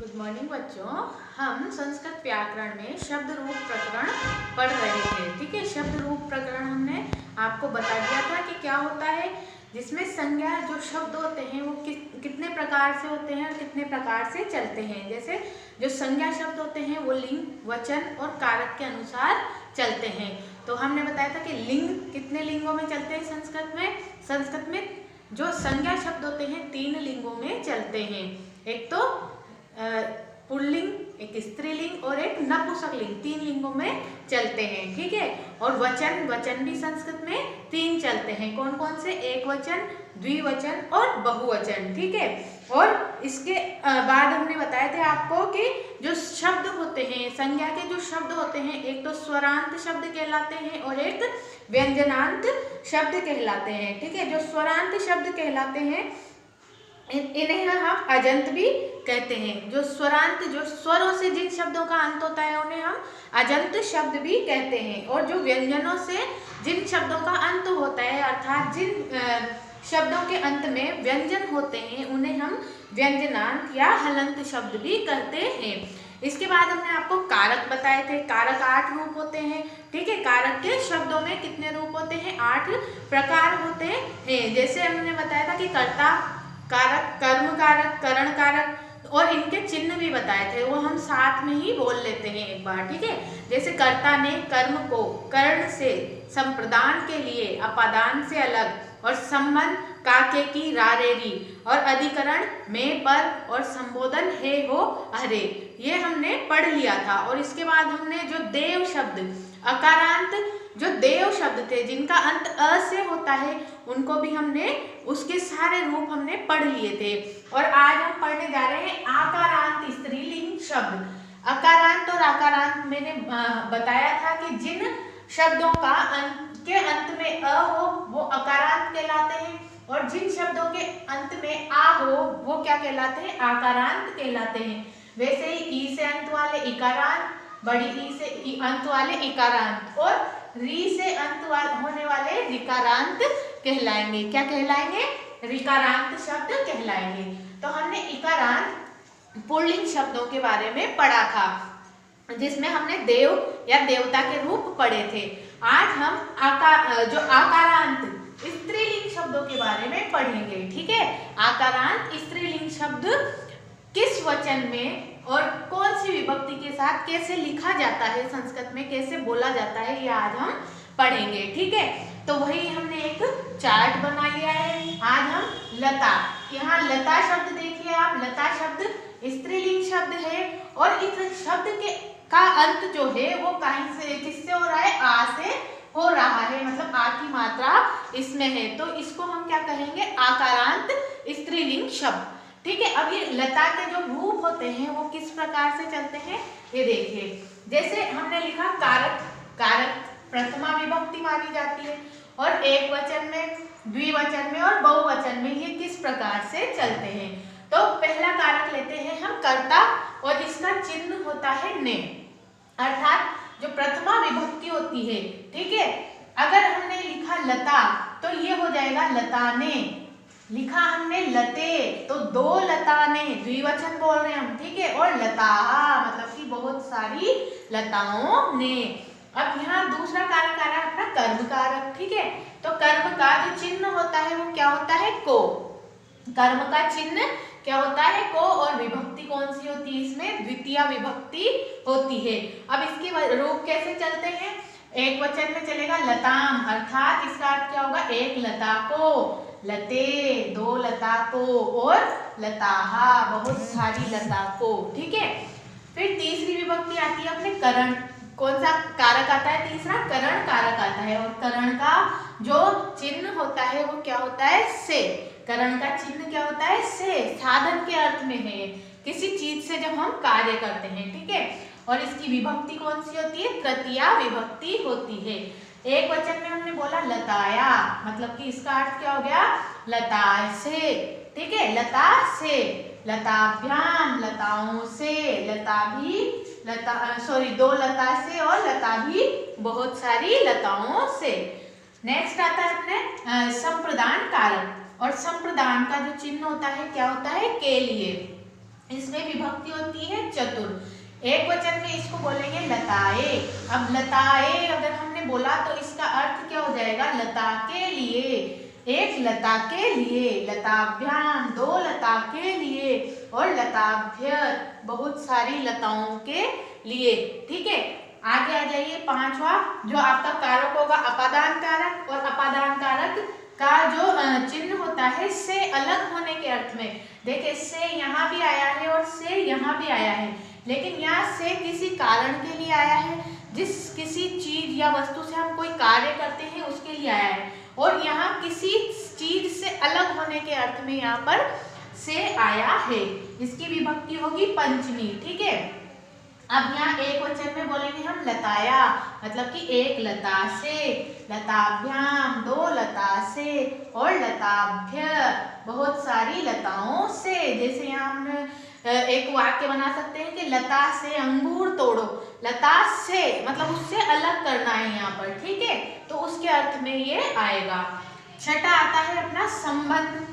Good morning बच्चों। हम संस्कृत व्याकरण में शब्द रूप प्रकरण पढ़ रहे थे। ठीक है, शब्द रूप प्रकरण हमने आपको बता दिया था कि क्या होता है, जिसमें संज्ञा जो शब्द होते हैं वो कितने प्रकार से होते हैं और कितने प्रकार से चलते हैं। जैसे जो संज्ञा शब्द होते हैं वो लिंग, वचन और कारक के अनुसार चलते हैं। तो हमने बताया था कि लिंग कितने लिंगों में चलते हैं संस्कृत में जो संज्ञा शब्द होते हैं 3 लिंगों में चलते हैं। एक तो पुल्लिंग, एक स्त्रीलिंग और एक नपुंसकलिंग, 3 लिंगों में चलते हैं। ठीक है, और वचन भी संस्कृत में 3 चलते हैं। कौन कौन से? एक वचन, द्विवचन और बहुवचन। ठीक है, और इसके बाद हमने बताए थे आपको कि जो शब्द होते हैं, संज्ञा के जो शब्द होते हैं, एक तो स्वरांत शब्द कहलाते हैं और एक व्यंजनांत शब्द कहलाते हैं। ठीक है, जो स्वरांत शब्द कहलाते हैं इन्हें हम अजंत भी कहते हैं। जो स्वरांत, जो स्वरों से जिन शब्दों का अंत होता है उन्हें हम अजंत शब्द भी कहते हैं। और जो व्यंजनों से जिन शब्दों का अंत होता है, अर्थात जिन शब्दों के अंत में व्यंजन होते हैं उन्हें हम व्यंजनांत या हलंत शब्द भी कहते हैं। इसके बाद हमने आपको कारक बताए थे। कारक 8 रूप होते हैं। ठीक है, कारक के शब्दों में कितने रूप होते हैं? 8 प्रकार होते हैं। जैसे हमने बताया था कि कर्ता कारक, कर्म कारक, करण कारक, और इनके चिन्ह भी बताए थे, वो हम साथ में ही बोल लेते हैं एक बार। ठीक है, जैसे कर्ता ने कर्म को कर्ण से संप्रदान के लिए अपादान से अलग, और संबंध काके की रारेरी, और अधिकरण में पर, और संबोधन हे हो अरे, ये हमने पढ़ लिया था। और इसके बाद हमने जो देव शब्द, अकारांत जो देव शब्द थे जिनका अंत अ से होता है, उनको भी हमने, उसके सारे रूप हमने पढ़ लिए थे। और आज हम पढ़ने जा रहे हैं आकारांत स्त्रीलिंग शब्द। अकारांत और आकारांत मैंने बताया था कि जिन शब्दों का के अंत में अ हो वो अकारांत कहलाते हैं, और जिन शब्दों के अंत में आ हो वो क्या कहलाते हैं? आकारांत कहलाते हैं। वैसे ही ई से अंत वाले इकारांत, बड़ी ई से अंत वाले इकारांत, और री से अंत होने वाले रिकारांत कहलाएंगे। क्या कहलाएंगे? रिकारांत शब्द कहलाएंगे। तो हमने इकारांत पुल्लिंग शब्दों के बारे में पढ़ा था, जिसमें हमने देव या देवता के रूप पढ़े थे। आज हम जो आकारांत स्त्रीलिंग शब्दों के बारे में पढ़ेंगे। ठीक है, आकारांत स्त्रीलिंग शब्द किस वचन में और कौन सी विभक्ति के साथ कैसे लिखा जाता है, संस्कृत में कैसे बोला जाता है, ये आज हम पढ़ेंगे। ठीक है, तो वही हमने एक चार्ट बना लिया है। आज हम लता, यहाँ लता शब्द देखिए आप, लता शब्द स्त्रीलिंग शब्द है, और इस शब्द का अंत जो है वो कहीं से, किससे हो रहा है? आ से हो रहा है, मतलब आ की मात्रा इसमें है, तो इसको हम क्या कहेंगे? आकारांत स्त्रीलिंग शब्द। ठीक है, अब ये लता के जो रूप होते हैं वो किस प्रकार से चलते हैं, ये देखिए। जैसे हमने लिखा कारक, कारक प्रथमा विभक्ति मानी जाती है, और एक वचन में, द्विवचन में और बहुवचन में ये किस प्रकार से चलते हैं। तो पहला कारक लेते हैं हम कर्ता, और इसका चिन्ह होता है ने, अर्थात जो प्रथमा विभक्ति होती है। ठीक है, अगर हमने लिखा लता तो ये हो जाएगा लताने, लिखा हमने लते तो 2 लताने, द्विवचन बोल रहे हैं हम। ठीक है, और लता मतलब कि बहुत सारी लताओं ने। अब यहाँ दूसरा कारक आ रहा है अपना कर्म कारक। ठीक है, तो कर्म का जो चिन्ह होता है वो क्या होता है? को। कर्म का चिन्ह क्या होता है? को, और विभक्ति कौन सी होती है इसमें? द्वितीय विभक्ति होती है। अब इसके रूप कैसे चलते हैं? एक वचन में चलेगा लताम, अर्थात इसका अर्थ क्या होगा? एक लता को, लते 2 लता को, और लताहा बहुत सारी लता को। ठीक है, फिर तीसरी विभक्ति आती है अपने करण। कौन सा कारक आता है? तीसरा करण कारक आता है, और करण का जो चिन्ह होता है वो क्या होता है? से। करण का चिन्ह क्या होता है? से, साधन के अर्थ में है, किसी चीज से जब हम कार्य करते हैं। ठीक है, और इसकी विभक्ति कौन सी होती है? तृतीय विभक्ति होती है। एक वचन में हमने बोला लताया, मतलब कि इसका अर्थ क्या हो गया? लता से। ठीक है, लता से, लताभ्याम लताओं से, लता भी, लता 2 लता से, और लता भी बहुत सारी लताओं से। नेक्स्ट आता है अपने संप्रदान कारक, और संप्रदान का जो चिन्ह होता है क्या होता है? के लिए। इसमें विभक्ति होती है चतुर। एक वचन में इसको बोलेंगे लताए। अब लताए अगर हमने बोला तो इसका अर्थ क्या हो जाएगा, लता के लिए, एक लता के लिए, लताभ्याम दो लता के लिए, और लताभ्य बहुत सारी लताओं के लिए। ठीक है, आगे आ जाइए। पांचवा जो आपका कारक होगा अपादान कारक, और अपादान कारक का जो चिन्ह होता है से अलग होने के अर्थ में। देखिए से यहाँ भी आया है और से यहाँ भी आया है, लेकिन यहाँ से किसी कारण के लिए आया है, जिस किसी चीज या वस्तु से हम कोई कार्य करते हैं उसके लिए आया है, और यहाँ किसी चीज से अलग होने के अर्थ में यहाँ पर से आया है। इसकी विभक्ति होगी पंचमी। ठीक है, अब यहाँ एक वचन में बोलेंगे हम लताया, मतलब कि एक लता से, लताभ्याम दो लता से, और लताभ्य बहुत सारी लताओं से। जैसे यहाँ हम एक वाक्य बना सकते हैं कि लता से अंगूर तोड़ो। लता से मतलब उससे अलग करना है यहाँ पर। ठीक है, तो उसके अर्थ में ये आएगा। छठा आता है अपना संबंध।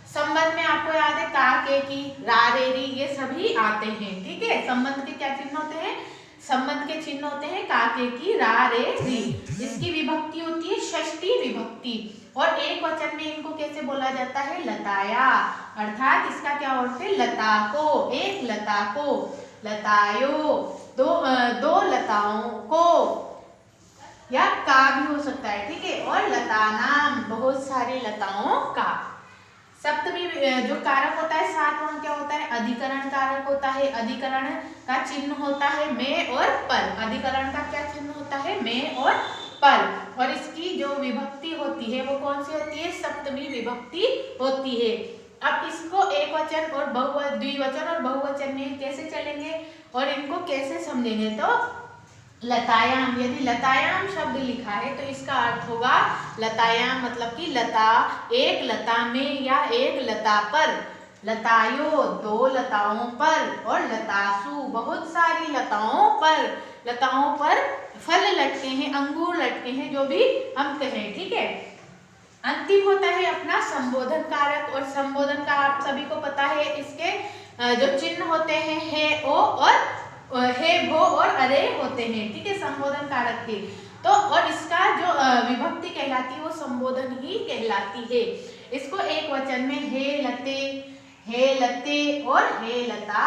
संबंध में आपको याद है का, के, की, रा, रे, री, ये सभी आते हैं। ठीक है, संबंध के क्या चिन्ह होते हैं, संबंध के चिन्ह होते हैं का, के, की, रा, रे, री। इसकी विभक्ति होती है षष्ठी विभक्ति, और एक वचन में इनको कैसे बोला जाता है, लताया, अर्थात इसका क्या अर्थ है, लता को, एक लता को, लतायो दो लताओं को, या का भी हो सकता है। ठीक है, और लता नाम बहुत सारी लताओं का। सप्तमी जो कारक होता है सातवां क्या होता है, अधिकरण कारक होता है। अधिकरण का चिन्ह होता है में और पर। अधिकरण का क्या चिन्ह होता है, में और पर, और इसकी जो विभक्ति होती है वो कौन सी होती है, सप्तमी विभक्ति होती है। अब इसको एक वचन और द्विवचन और बहुवचन में कैसे चलेंगे और इनको कैसे समझेंगे, तो लतायाम, यदि लतायाम शब्द लिखा है तो इसका अर्थ होगा लतायाम मतलब कि लता, एक लता में या एक लता पर, लतायो दो लताओं पर, और लतासु बहुत सारी लताओं पर। लताओं पर फल लटके हैं, अंगूर लटके हैं, जो भी हम कहें। ठीक है, अंतिम होता है अपना संबोधन कारक, और संबोधन का आप सभी को पता है, इसके जो चिन्ह होते हैं है, ओ और हे, भो और अरे होते हैं। ठीक है, संबोधन कारक के। तो और इसका जो विभक्ति कहलाती है वो संबोधन ही कहलाती है। इसको एक वचन में हे लते और हे लता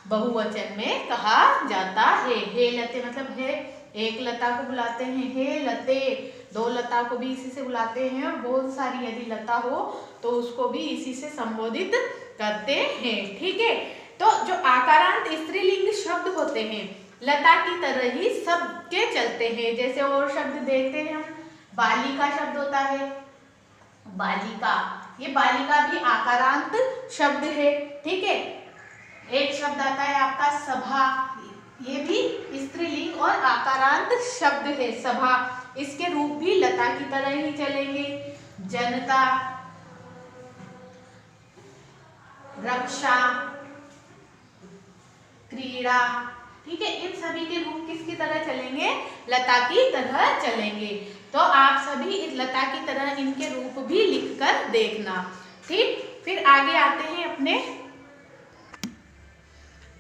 बहुवचन में कहा जाता है। हे लते मतलब है एक लता को बुलाते हैं, हे लते दो लता को भी इसी से बुलाते हैं, और बहुत सारी यदि लता हो तो उसको भी इसी से संबोधित करते हैं। ठीक है, तो जो आकारांत स्त्रीलिंग शब्द होते हैं लता की तरह ही सबके चलते हैं। जैसे और शब्द देखते हैं हम, बालिका शब्द होता है, बालिका, ये बालिका भी आकारांत शब्द है। ठीक है, एक शब्द आता है आपका सभा, ये भी स्त्रीलिंग और आकारांत शब्द है, सभा, इसके रूप भी लता की तरह ही चलेंगे। जनता, रक्षा, क्रीड़ा, ठीक है, इन सभी के रूप किसकी तरह चलेंगे, लता की तरह चलेंगे। तो आप सभी इस लता की तरह इनके रूप भी लिखकर देखना। ठीक, फिर आगे आते हैं अपने,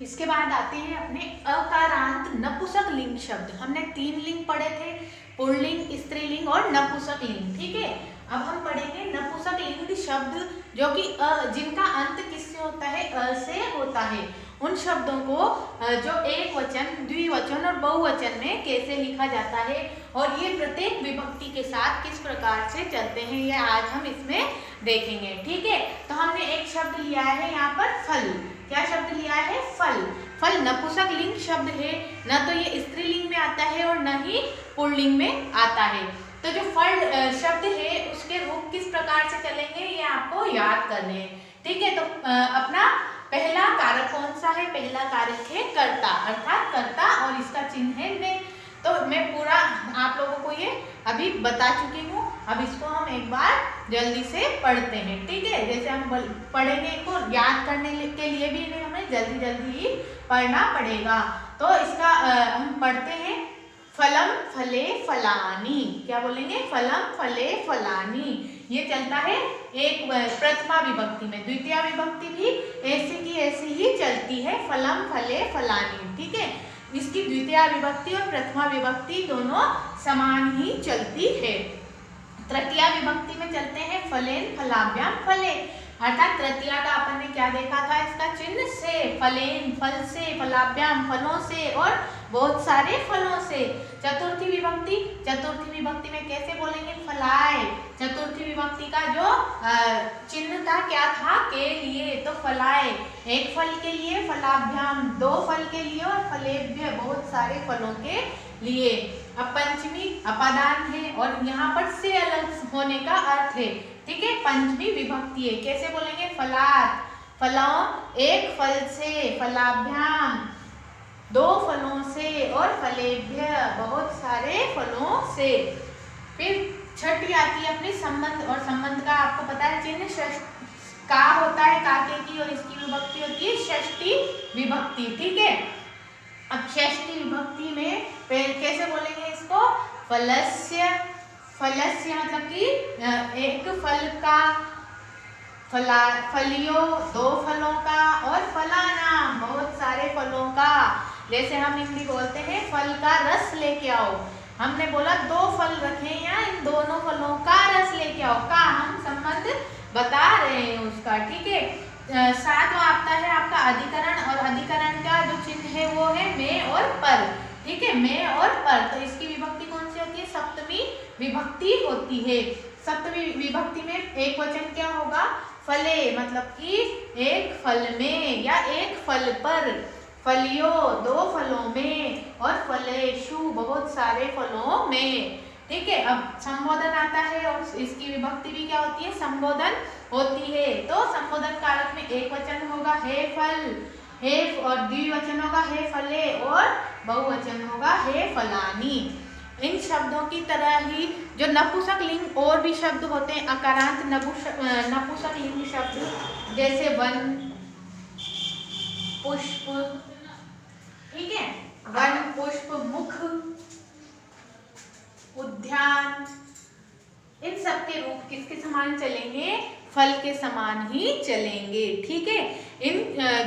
इसके बाद आते हैं अपने अकारांत नपुंसक लिंग शब्द। हमने 3 लिंग पढ़े थे, पुल्लिंग, स्त्रीलिंग और नपुंसक लिंग। ठीक है, अब हम पढ़ेंगे नपुंसक लिंग शब्द, जो कि जिनका अंत किससे होता है, अ से होता है। उन शब्दों को जो एक वचन, द्विवचन और बहुवचन में कैसे लिखा जाता है, और ये प्रत्येक विभक्ति के साथ किस प्रकार से चलते हैं, ये आज हम इसमें देखेंगे। ठीक है, तो हमने एक शब्द लिया है यहाँ पर फल। क्या शब्द लिया है, फल। फल नपुंसक लिंग शब्द है, न तो ये स्त्रीलिंग में आता है और न ही पुल्लिंग में आता है। तो जो फल शब्द है उसके रूप किस प्रकार से चलेंगे ये आपको याद करने हैं। ठीक है, तो अपना पहला कारक कौन सा है, पहला कारक है कर्ता, अर्थात कर्ता, और इसका चिन्ह है ने। तो मैं पूरा आप लोगों को ये अभी बता चुकी हूँ, अब इसको हम एक बार जल्दी से पढ़ते हैं। ठीक है, जैसे हम पढ़ेंगे, इनको याद करने के लिए भी हमें जल्दी जल्दी ही पढ़ना पड़ेगा। तो इसका हम पढ़ते हैं, फलम फले फलानी। क्या बोलेंगे, फलम फले फलानी। ये चलता है एक प्रथमा विभक्ति में। द्वितीय विभक्ति भी ऐसी की ऐसी ही चलती है, फलम फले फलानी, ठीक है। इसकी द्वितीय विभक्ति और प्रथमा विभक्ति दोनों समान ही चलती है। तृतीया विभक्ति में चलते हैं फलेन फलाभ्याम फले, अर्थात तृतीया का अपन ने क्या देखा था, इसका चिन्ह से, फलेन फल से, फलाभ्याम फलों से और बहुत सारे फलों से। चतुर्थी विभक्ति में कैसे बोलेंगे, फलाए। चतुर्थी विभक्ति का जो चिन्ह था क्या था, के लिए, तो फलाए एक फल के लिए, फलाभ्याम दो फल के लिए और फलेभ्य बहुत सारे फलों के लिए। अब पंचमी अपादान है और यहाँ पर से अलग होने का अर्थ है, ठीक है। पंचमी विभक्ति है, कैसे बोलेंगे, फलात फलों एक फल से, फलाभ्याम दो फलों से और फलेभ्य बहुत सारे फलों से। फिर छठी आती है अपनी संबंध, और संबंध का आपको पता है चिन्ह का होता है, काके की, और इसकी विभक्ति होती है षष्ठी विभक्ति, ठीक है। अब षष्ठी विभक्ति में कैसे बोलेंगे इसको, फलस्य, फलस्य मतलब कि एक फल का, फलियो दो फलों का और फलाना बहुत सारे फलों का। जैसे हम हिंदी बोलते हैं फल का रस लेके आओ, हमने बोला दो फल रखे या इन दोनों फलों का रस लेके आओ, का हम संबंध बता रहे हैं उसका, ठीक है। सातवां आता है आपका अधिकरण, और अधिकरण का जो चिन्ह है वो है में और पर, ठीक है, में और पर। तो इसकी विभक्ति कौन सी होती है, सप्तमी विभक्ति होती है। सप्तमी विभक्ति में एक वचन क्या होगा, फले, मतलब कि एक फल में या एक फल पर, फलियो दो फलों में और फलेशु बहुत सारे फलों में, ठीक है। अब संबोधन आता है और इसकी विभक्ति भी क्या होती है, संबोधन होती है। तो संबोधन कारक में एक वचन होगा हे फल, हे, और द्विवचन होगा हे फले, और बहुवचन होगा हे फलानी। इन शब्दों की तरह ही जो नपुंसक लिंग और भी शब्द होते हैं, अकारांत नपुंसक लिंग शब्द, जैसे वन, पुष्प, ठीक है, वन, पुष्प, मुख, उद्यान, इन सब के रूप किसके समान चलेंगे, फल के समान ही चलेंगे, ठीक है। इन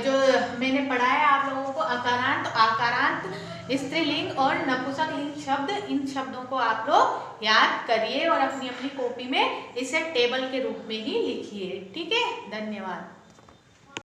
जो मैंने पढ़ाया आप लोगों को अकारांत, आकारांत, स्त्रीलिंग और नपुंसक लिंग शब्द, इन शब्दों को आप लोग याद करिए और अपनी अपनी कॉपी में इसे टेबल के रूप में ही लिखिए, ठीक है। धन्यवाद।